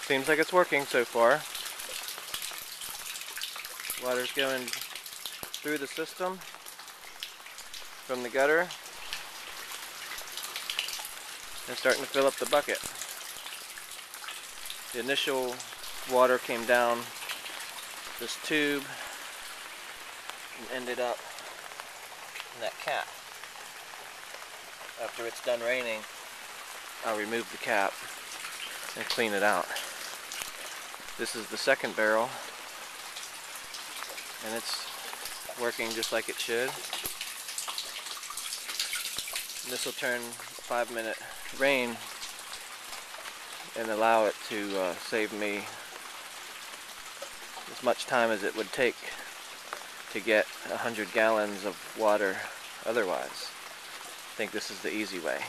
Seems like it's working so far. Water's going through the system from the gutter and starting to fill up the bucket. The initial water came down this tube and ended up in that cap. After it's done raining, I'll remove the cap and clean it out. This is the second barrel, and it's working just like it should. And this will turn 5-minute rain and allow it to save me as much time as it would take to get 100 gallons of water otherwise. I think this is the easy way.